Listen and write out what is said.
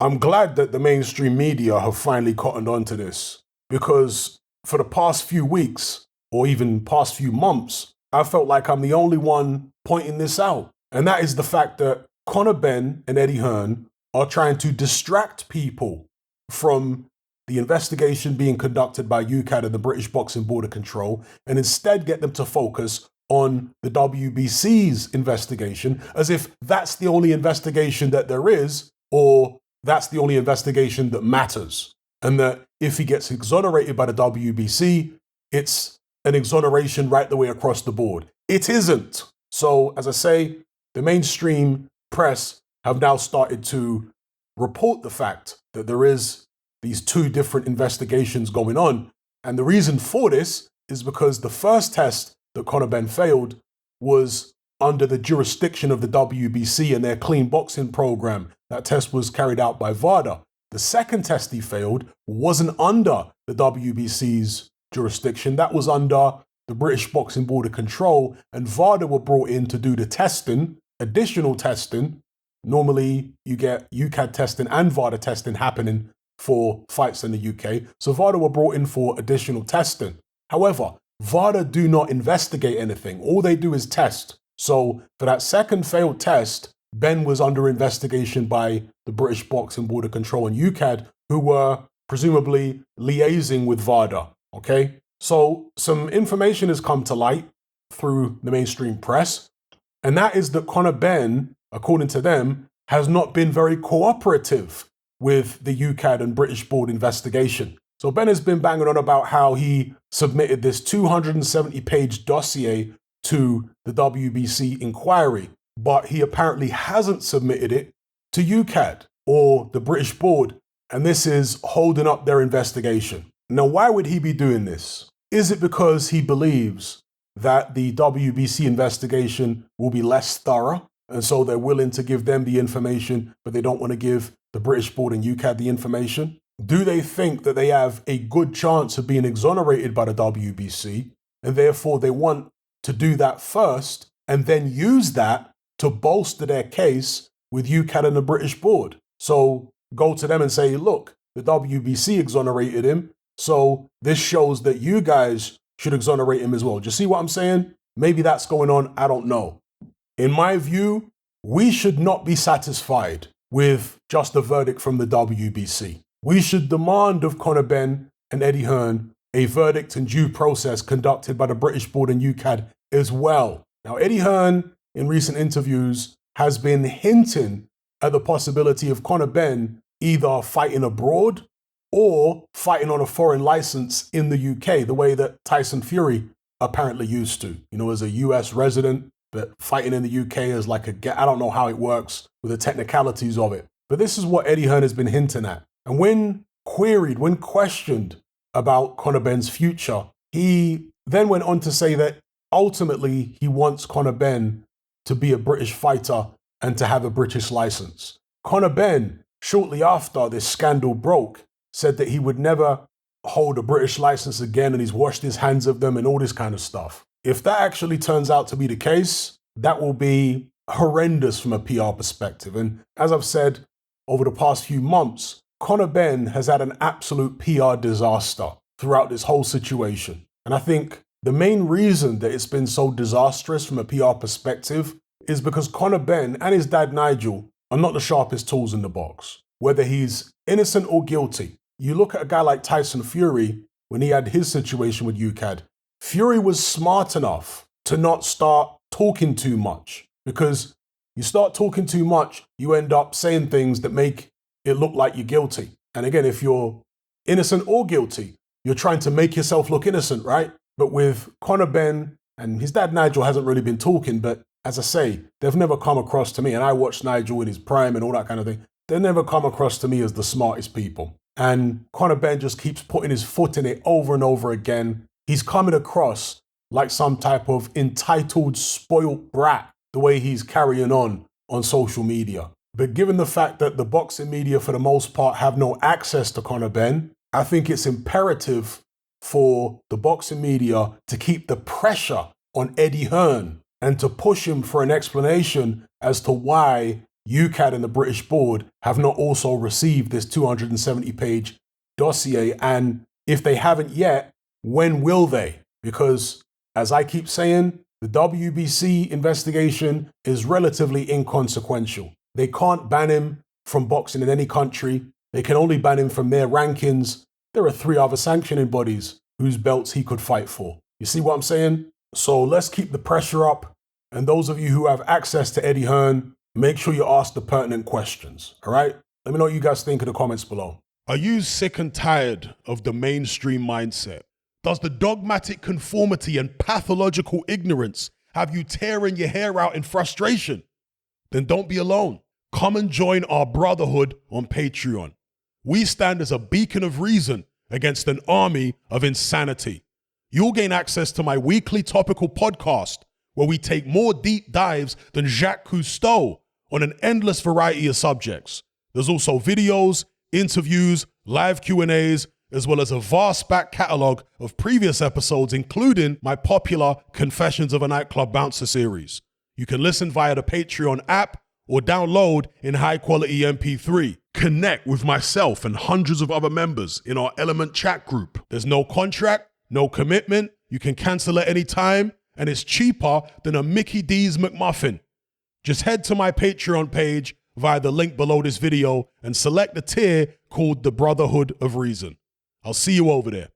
I'm glad that the mainstream media have finally cottoned on to this because for the past few weeks or even past few months, I felt like I'm the only one pointing this out. And that is the fact that Conor Benn and Eddie Hearn are trying to distract people from the investigation being conducted by UKAD and the British Boxing Board of Control and instead get them to focus on the WBC's investigation as if that's the only investigation that there is or that's the only investigation that matters. And that if he gets exonerated by the WBC, it's an exoneration right the way across the board. It isn't. So, as I say, the mainstream press have now started to report the fact that there is these two different investigations going on. And the reason for this is because the first test that Conor Benn failed was under the jurisdiction of the WBC and their clean boxing program. That test was carried out by VADA. The second test he failed wasn't under the WBC's jurisdiction. That was under the British Boxing Board of Control, and VADA were brought in to do the testing, additional testing. Normally, you get UKAD testing and VADA testing happening for fights in the UK. So VADA were brought in for additional testing. However, VADA do not investigate anything. All they do is test. So for that second failed test, Benn was under investigation by the British Boxing Board of Control and UKAD, who were presumably liaising with VADA. Okay? So some information has come to light through the mainstream press, and that is that Conor Benn, according to them, has not been very cooperative with the UKAD and British Board investigation. So Benn has been banging on about how he submitted this 270-page dossier to the WBC inquiry, but he apparently hasn't submitted it to UKAD or the British Board, and this is holding up their investigation. Now, why would he be doing this? Is it because he believes that the WBC investigation will be less thorough, and so they're willing to give them the information, but they don't want to give the British Board and UKAD the information? Do they think that they have a good chance of being exonerated by the WBC, and therefore they want to do that first, and then use that to bolster their case with UKAD and the British Board? So go to them and say, look, the WBC exonerated him, so this shows that you guys should exonerate him as well. Do you see what I'm saying? Maybe that's going on, I don't know. In my view, we should not be satisfied with just a verdict from the WBC. We should demand of Conor Benn and Eddie Hearn a verdict and due process conducted by the British Board and UKAD as well. Now, Eddie Hearn, in recent interviews, has been hinting at the possibility of Conor Benn either fighting abroad or fighting on a foreign license in the UK, the way that Tyson Fury apparently used to, as a US resident, but fighting in the UK as like I don't know how it works with the technicalities of it. But this is what Eddie Hearn has been hinting at. And when questioned about Conor Benn's future, he then went on to say that ultimately he wants Conor Benn to be a British fighter and to have a British license. Conor Benn, shortly after this scandal broke, said that he would never hold a British license again and he's washed his hands of them and all this kind of stuff. If that actually turns out to be the case, that will be horrendous from a PR perspective. And as I've said over the past few months, Conor Benn has had an absolute PR disaster throughout this whole situation. And I think the main reason that it's been so disastrous from a PR perspective is because Conor Benn and his dad Nigel are not the sharpest tools in the box. Whether he's innocent or guilty, you look at a guy like Tyson Fury, when he had his situation with UKAD, Fury was smart enough to not start talking too much, because you start talking too much, you end up saying things that make it look like you're guilty. And again, if you're innocent or guilty, you're trying to make yourself look innocent, right? But with Conor Benn, and his dad Nigel hasn't really been talking, but as I say, they've never come across to me, and I watched Nigel in his prime and all that kind of thing, they've never come across to me as the smartest people. And Conor Benn just keeps putting his foot in it over and over again. He's coming across like some type of entitled, spoiled brat, the way he's carrying on social media. But given the fact that the boxing media, for the most part, have no access to Conor Benn, I think it's imperative for the boxing media to keep the pressure on Eddie Hearn and to push him for an explanation as to why Ukad and the British board have not also received this 270-page dossier? And if they haven't yet, when will they? Because, as I keep saying, the WBC investigation is relatively inconsequential. They can't ban him from boxing in any country. They can only ban him from their rankings. There are 3 other sanctioning bodies whose belts he could fight for. You see what I'm saying? So let's keep the pressure up. And those of you who have access to Eddie Hearn, make sure you ask the pertinent questions, all right? Let me know what you guys think in the comments below. Are you sick and tired of the mainstream mindset? Does the dogmatic conformity and pathological ignorance have you tearing your hair out in frustration? Then don't be alone. Come and join our brotherhood on Patreon. We stand as a beacon of reason against an army of insanity. You'll gain access to my weekly topical podcast, where we take more deep dives than Jacques Cousteau on an endless variety of subjects. There's also videos, interviews, live Q&As, as well as a vast back catalogue of previous episodes, including my popular Confessions of a Nightclub Bouncer series. You can listen via the Patreon app or download in high-quality MP3. Connect with myself and hundreds of other members in our Element chat group. There's no contract, no commitment, you can cancel at any time, and it's cheaper than a Mickey D's McMuffin. Just head to my Patreon page via the link below this video and select the tier called the Brotherhood of Reason. I'll see you over there.